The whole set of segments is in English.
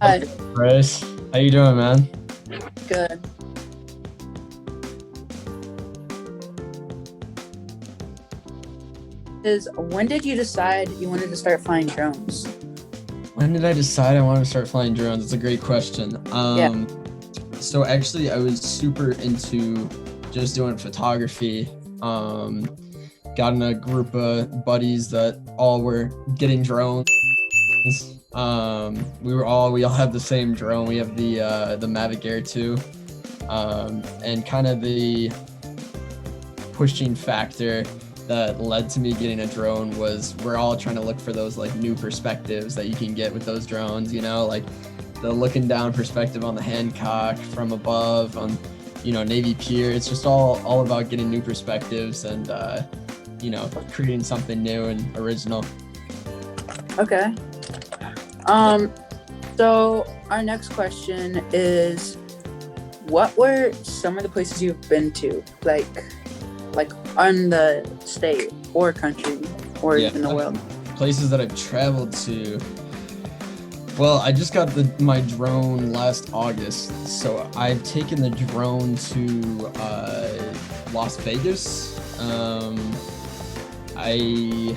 Hi, Bryce, how you doing, man? good. Is when did you decide you wanted to start flying drones? When did I decide I wanted to start flying drones? It's a great question. Yeah. So actually, I was super into just doing photography. Got in a group of buddies that all were getting drones. We all have the same drone. We have the Mavic Air 2. And kind of the pushing factor that led to me getting a drone was we're all trying to look for those like new perspectives that you can get with those drones, like the looking down perspective on the Hancock from above on, Navy Pier. It's just all about getting new perspectives and, creating something new and original. Okay. Um, so our next question is, what were some of the places you've been to, like on the state or country or Yeah, even the world? places that I've traveled to. Well, I just got my drone last August, so I've taken the drone to Las Vegas. I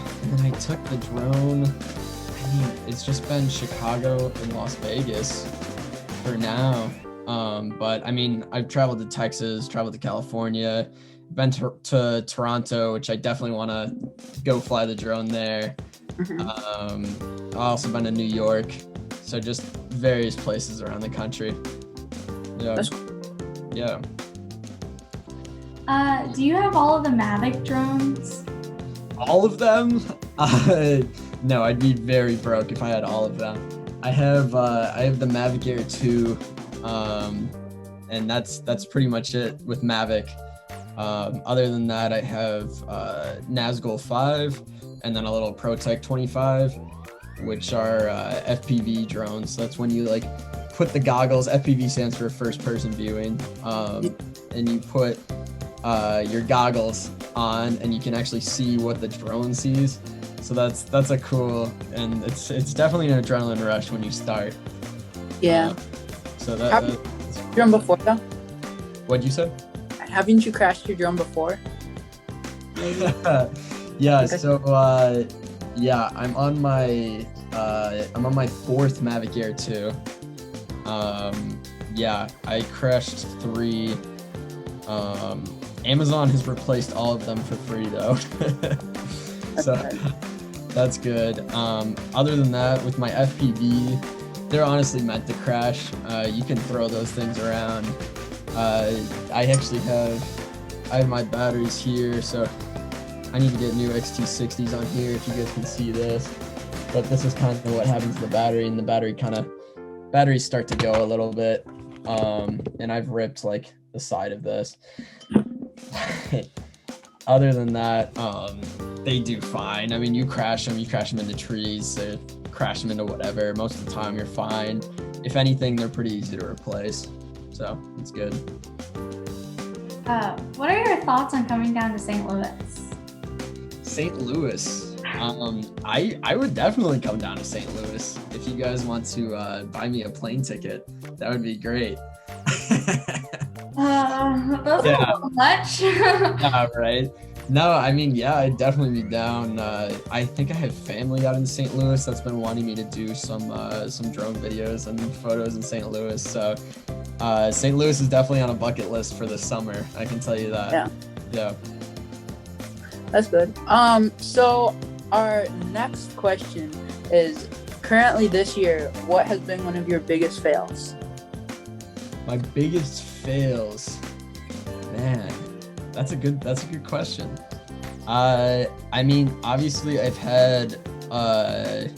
took the drone. I mean, it's just been Chicago and Las Vegas for now. But I mean, I've traveled to Texas, traveled to California, been to Toronto, which I definitely want to go fly the drone there. I've also been to New York, so just various places around the country. Yeah, That's yeah. Do you have all of the Mavic drones? All of them? No, I'd be very broke if I had all of them. I have the Mavic Air 2, and that's pretty much it with Mavic. Other than that, I have Nazgul 5, and then a little ProTech 25, which are FPV drones. So that's when you like put the goggles. FPV stands for first person viewing, and you put your goggles on, and you can actually see what the drone sees. So that's a cool, and it's definitely an adrenaline rush when you start. yeah. So Have you drone before though? what'd you say? Haven't you crashed your drone before? Maybe. Yeah. Okay. So yeah, I'm on my fourth Mavic Air 2. Yeah, I crashed 3. Amazon has replaced all of them for free though. So Okay. that's good. Other than that, with my FPV, they're honestly meant to crash. You can throw those things around. I have my batteries here, so I need to get new XT60s on here if you guys can see this. But this is kind of what happens to the battery, and the batteries start to go a little bit. And I've ripped like the side of this. Other than that, they do fine. I mean, you crash them into trees, crash them into whatever. Most of the time, you're fine. If anything, they're pretty easy to replace. So it's good. What are your thoughts on coming down to St. Louis? St. Louis. I would definitely come down to St. Louis if you guys want to buy me a plane ticket. That would be great. That's Yeah. a little much. Yeah, right. No, I mean, yeah, I'd definitely be down. I think I have family out in St. Louis that's been wanting me to do some drone videos and photos in St. Louis. So St. Louis is definitely on a bucket list for this summer. I can tell you that. Yeah. Yeah. That's good. So our next question is, currently this year, what has been one of your biggest fails? My biggest fails, man. That's a good question. I mean, obviously, I've had a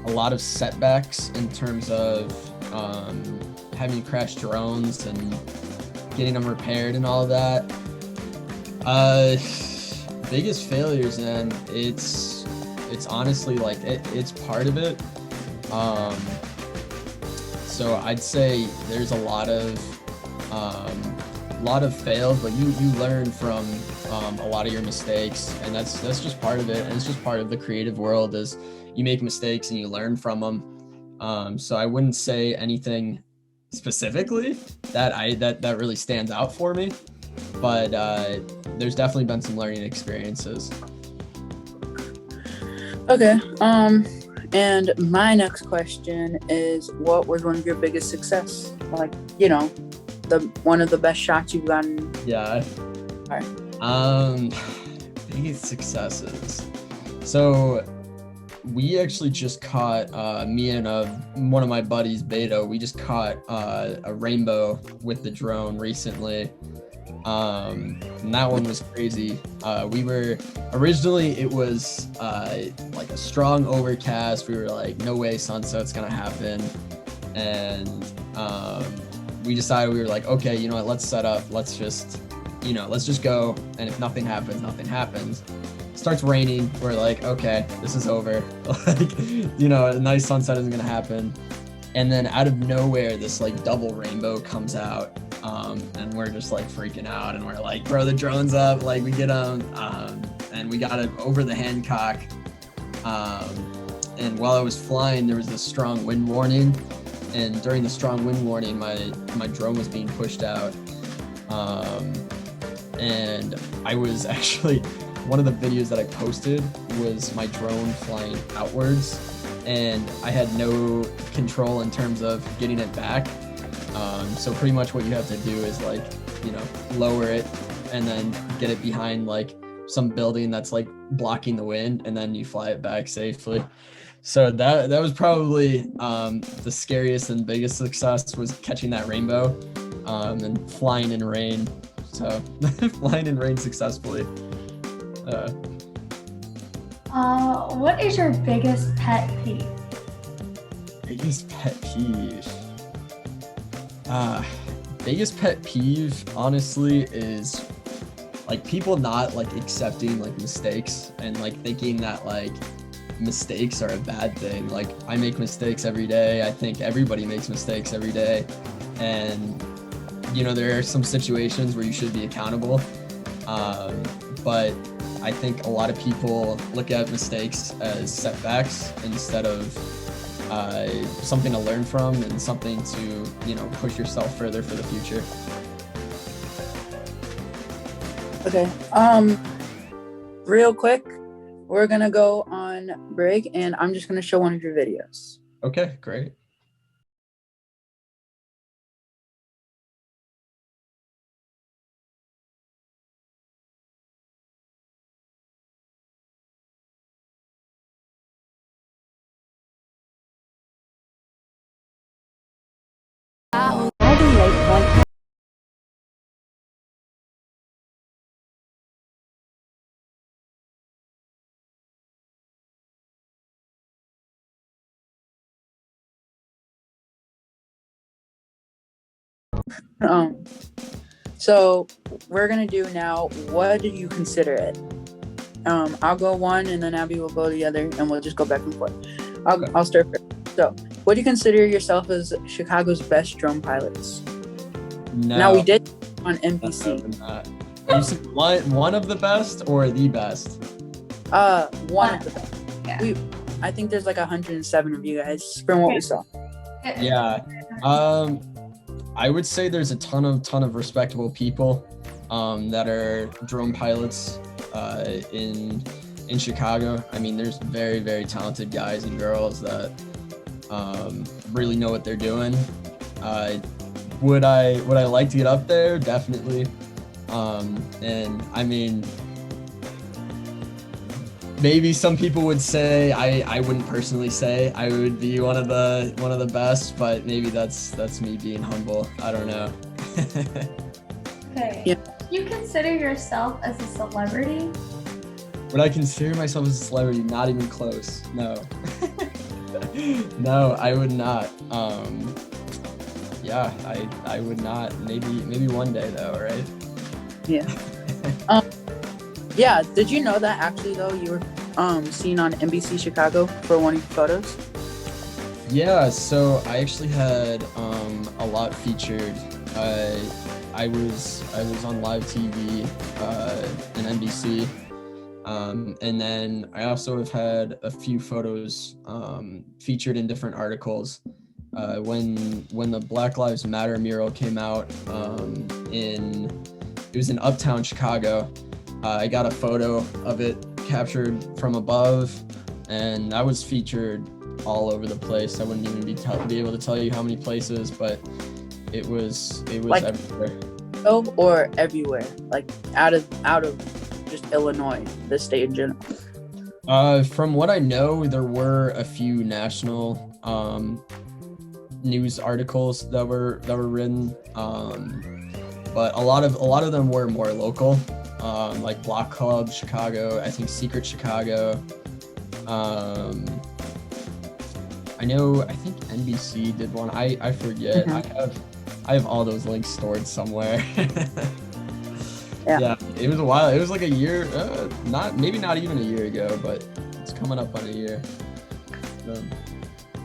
lot of setbacks in terms of having to crash drones and getting them repaired and all of that. Biggest failures, and it's honestly like it's part of it. So I'd say there's a lot of fails, but you learn from a lot of your mistakes, and that's just part of it. And it's just part of the creative world is you make mistakes and you learn from them. So I wouldn't say anything specifically that really stands out for me, but there's definitely been some learning experiences. Okay. And my next question is, what was one of your biggest success? Like, the one of the best shots you've gotten. Yeah. Alright. Biggest successes. So we actually just caught me and one of my buddies, Beto. We just caught a rainbow with the drone recently. And that one was crazy. We were originally, it was like a strong overcast. We were like, no way sunset's gonna happen. And we decided, we were like, okay, you know what, let's set up, let's just go. And if nothing happens, nothing happens. It starts raining. We're like, okay, this is over. Like, a nice sunset isn't gonna happen. And then out of nowhere, this like double rainbow comes out. And we're just like freaking out, and we're like, bro, the drone's up. Like, we get them, and we got it over the Hancock. And while I was flying, there was this strong wind warning. And during the strong wind warning, my drone was being pushed out. And I was actually, one of the videos that I posted was my drone flying outwards, and I had no control in terms of getting it back. So pretty much what you have to do is like, lower it and then get it behind like some building that's like blocking the wind, and then you fly it back safely. So that was probably the scariest and biggest success, was catching that rainbow and flying in rain. So flying in rain successfully. What is your biggest pet peeve? Biggest pet peeve. Biggest pet peeve, honestly, is like people not like accepting like mistakes and like thinking that like mistakes are a bad thing. Like, I make mistakes every day. I think everybody makes mistakes every day. And, there are some situations where you should be accountable. But I think a lot of people look at mistakes as setbacks instead of something to learn from and something to, push yourself further for the future. Okay. Real quick, we're gonna go on break, and I'm just gonna show one of your videos. Okay, great. So we're gonna do now, what do you consider it? I'll go one, and then Abby will go the other, and we'll just go back and forth. I'll start first. So, what do you consider yourself as Chicago's best drone pilots? No. Now, we did on NBC. You said one of the best or the best? One of the best. Yeah. I think there's like 107 of you guys from what we saw. Yeah. I would say there's a ton of respectable people that are drone pilots in Chicago. I mean, there's very, very talented guys and girls that really know what they're doing. Would I like to get up there? Definitely. And I mean, maybe some people would say, I wouldn't personally say I would be one of the best, but maybe that's me being humble. I don't know. Okay. Yeah. You consider yourself as a celebrity? Would I consider myself as a celebrity? Not even close. No. No, I would not. Yeah, I would not. Maybe one day though, right? Yeah. Yeah. Did you know that actually though you were seen on NBC Chicago for one of your photos? Yeah. So I actually had a lot featured. I was on live TV in NBC, And then I also have had a few photos featured in different articles. When the Black Lives Matter mural came out it was in Uptown Chicago. I got a photo of it captured from above, and I was featured all over the place. I wouldn't even be able to tell you how many places, but it was like, everywhere. Oh, or everywhere, like out of just Illinois, the state in general. From what I know, there were a few national news articles that were written, but a lot of them were more local, like Block Club Chicago, I think Secret Chicago. I think NBC did one. I forget. Mm-hmm. I have all those links stored somewhere. Yeah. It was a while. It was like a year, maybe not even a year ago, but it's coming up on a year.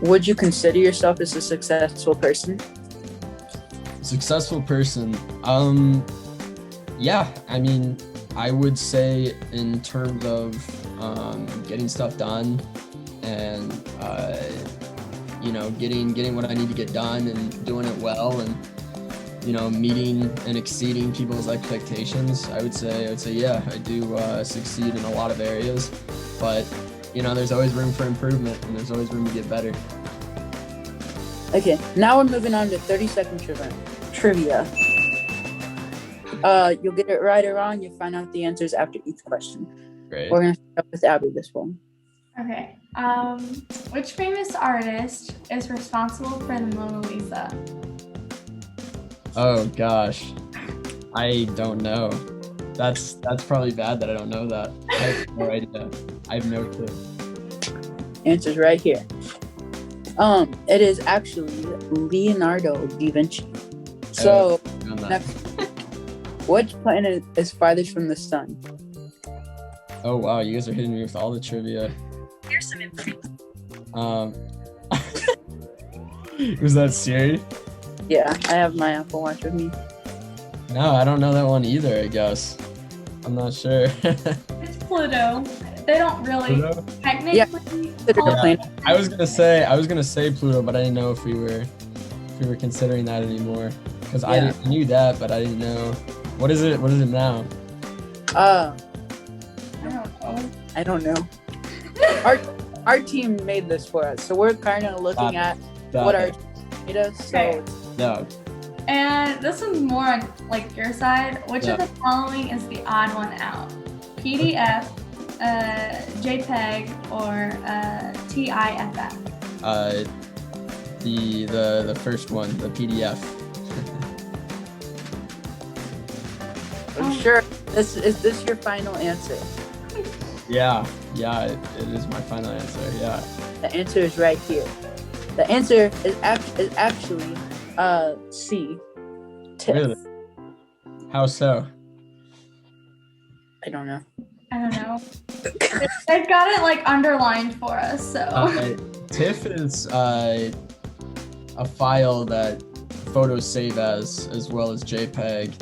Would you consider yourself as a successful person? Successful person? Yeah. I mean, I would say in terms of getting stuff done and getting what I need to get done and doing it well, and meeting and exceeding people's expectations. I would say yeah, I do succeed in a lot of areas, but there's always room for improvement, and there's always room to get better. Okay, now we're moving on to 30-second trivia. You'll get it right or wrong. You'll find out the answers after each question. Great. We're gonna start with Abby this one. Okay. Which famous artist is responsible for the Mona Lisa? Oh gosh, I don't know. That's probably bad that I don't know that. I have no idea. I have no clue. Answer's right here. It is actually Leonardo da Vinci. So, next, which planet is farthest from the sun? Oh wow, you guys are hitting me with all the trivia. Here's some information. Was that Siri? Yeah, I have my Apple Watch with me. No, I don't know that one either, I guess. I'm not sure. It's Pluto. They don't really Pluto? technically. Yeah. call it- Planet. I was gonna say Pluto, but I didn't know if we were considering that anymore. Because I knew that, but I didn't know. What is it now? I don't know. Our team made this for us, so we're kind of looking at what our team made us. So Okay. No. And this is more on like your side. Which of the following is the odd one out? PDF, JPEG, or TIFF? The first one, the PDF. I'm sure is this your final answer? Yeah, it is my final answer. Yeah. The answer is right here. The answer is actually C. TIFF. Really? How so? I don't know. I don't know. They've got it like underlined for us, so. TIFF is a file that photos save as well as JPEG.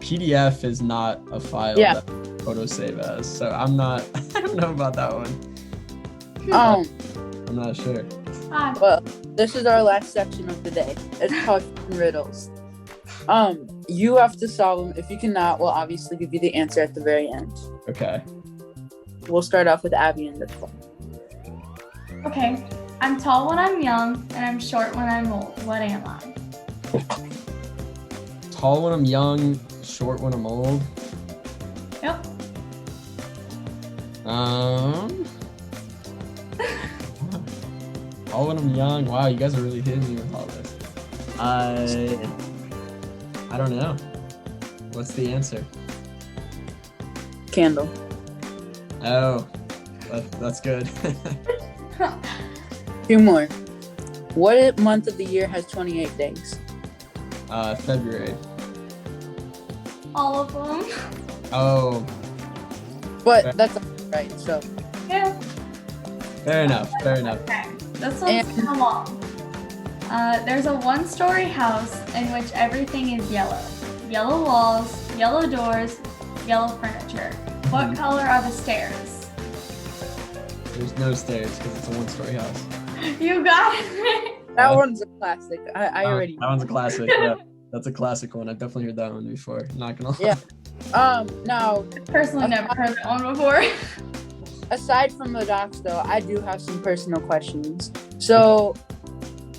PDF is not a file that photos save as. So I don't know about that one. I'm not sure. Well, this is our last section of the day. It's called riddles. You have to solve them. If you cannot, we'll obviously give you the answer at the very end. Okay. We'll start off with Abby in this one. Okay. I'm tall when I'm young, and I'm short when I'm old. What am I? Tall when I'm young, short when I'm old. Yep. Tall when I'm young. Wow, you guys are really hitting me with all this. I don't know. What's the answer? Candle. Oh, that's good. 2 more. What month of the year has 28 days? February. All of them. Oh. But that's right, so. Yeah. Fair enough. Okay. This one's kind of long. There's a one-story house in which everything is yellow. Yellow walls, yellow doors, yellow furniture. What color are the stairs? There's no stairs because it's a one-story house. You got it. That one's a classic. I already That one's a classic. Yeah, that's a classic one. I've definitely heard that one before. Not gonna lie. Yeah. Now, Personally, never heard that one before. aside from the docs, though, I do have some personal questions. So,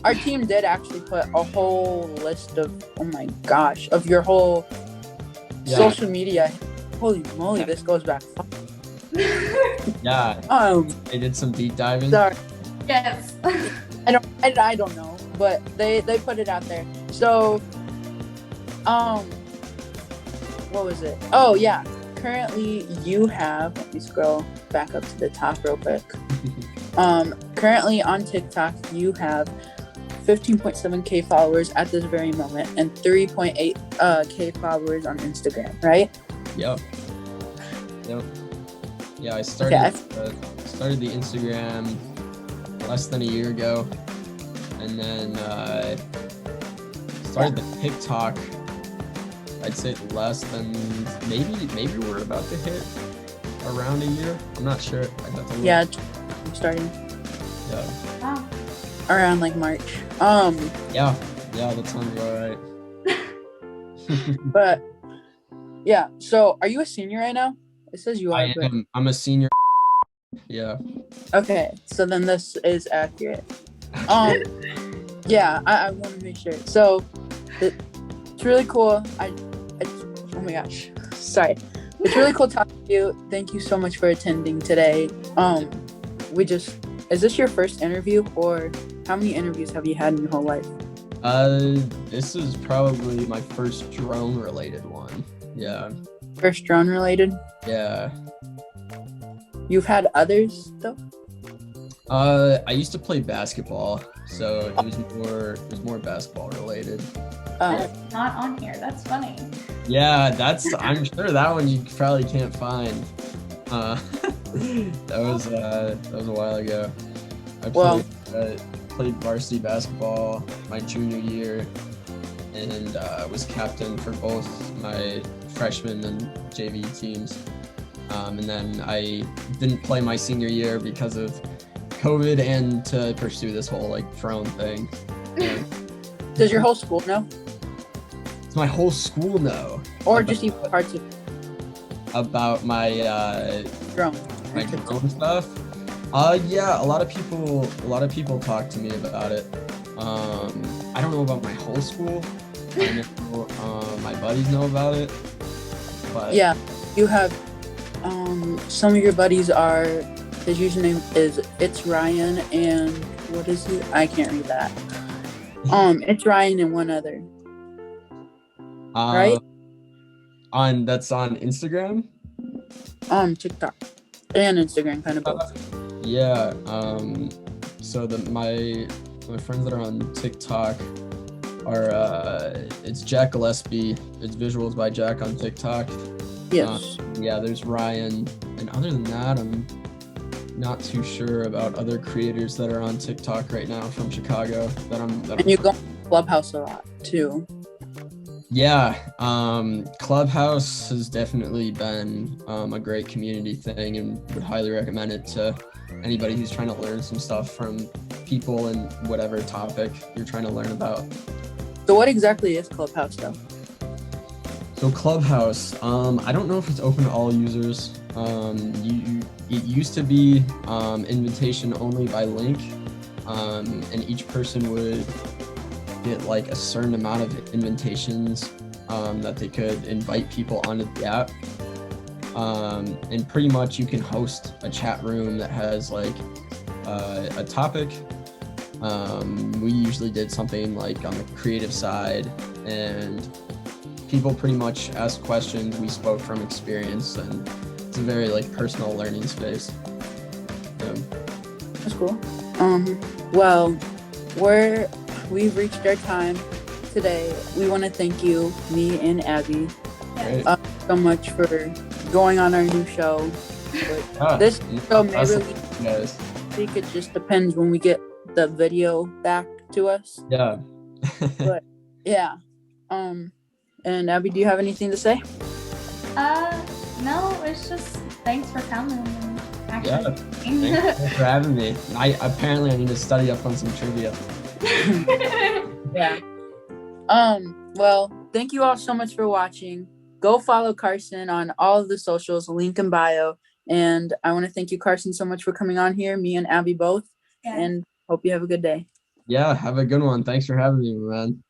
our team did actually put a whole list of, oh my gosh, of your whole social media. Holy moly, this goes back far. Yeah. They did some deep diving. Sorry. Yes. I don't know, but they put it out there. So, what was it? Oh yeah. Currently, you have. Let me scroll back up to the top real quick. Currently on TikTok, you have 15.7K followers at this very moment, and 3.8K followers on Instagram. Right? Yep. Yeah, I started started the Instagram less than a year ago, and then started the TikTok. I'd say less than maybe we're about to hit around a year. I'm not sure. I'd have to look. Yeah, I'm starting. Yeah. Wow. Around like March. Yeah, that sounds all right. But yeah. So, are you a senior right now? It says you are. I am. I'm a senior. Yeah. Okay, so then this is accurate. Yeah, I want to make sure. So, it's really cool. Oh my gosh, sorry. It's really cool talking to you. Thank you so much for attending today. Is this your first interview, or how many interviews have you had in your whole life? This is probably my first drone related one. Yeah. First drone related? Yeah. You've had others though? I used to play basketball, so it was more basketball related. That's not on here. That's funny. Yeah, I'm sure that one you probably can't find. That was a while ago. I played varsity basketball my junior year, and was captain for both my freshman and JV teams. And then I didn't play my senior year because of COVID and to pursue this whole like drone thing. Yeah. Does your whole school know? It's my whole school know. Or just even parts of about my drone? My drone stuff. Yeah, a lot of people talk to me about it. I don't know about my whole school. I know my buddies know about it. But yeah, you have some of your buddies are, his username is It's Ryan, and what is it? I can't read that. It's Ryan and one other. Right? That's on Instagram? TikTok and Instagram, kind of both. Yeah. So my friends that are on TikTok are it's Jack Gillespie. It's Visuals by Jack on TikTok. Yes. Yeah, there's Ryan, and other than that, I'm not too sure about other creators that are on TikTok right now from Chicago. And you go to Clubhouse a lot too. Yeah, Clubhouse has definitely been a great community thing, and would highly recommend it to anybody who's trying to learn some stuff from people in whatever topic you're trying to learn about. So what exactly is Clubhouse though? So Clubhouse, I don't know if it's open to all users. It used to be invitation only by link, and each person would get like a certain amount of invitations that they could invite people onto the app. And pretty much you can host a chat room that has like a topic. We usually did something like on the creative side, and people pretty much asked questions. We spoke from experience, and it's a very like personal learning space. That's cool. Well, we've reached our time today. We want to thank you, me and Abby, so much for going on our new show. This show may release. I think it just depends when we get the video back to us. Yeah. But yeah. And Abby, do you have anything to say? No, it's just thanks for coming and Yeah, actually. thanks for having me. I need to study up on some trivia. Yeah. Well, thank you all so much for watching. Go follow Carson on all of the socials, link in bio. And I want to thank you, Carson, so much for coming on here, me and Abby both. Yeah. And hope you have a good day. Yeah, have a good one. Thanks for having me, man.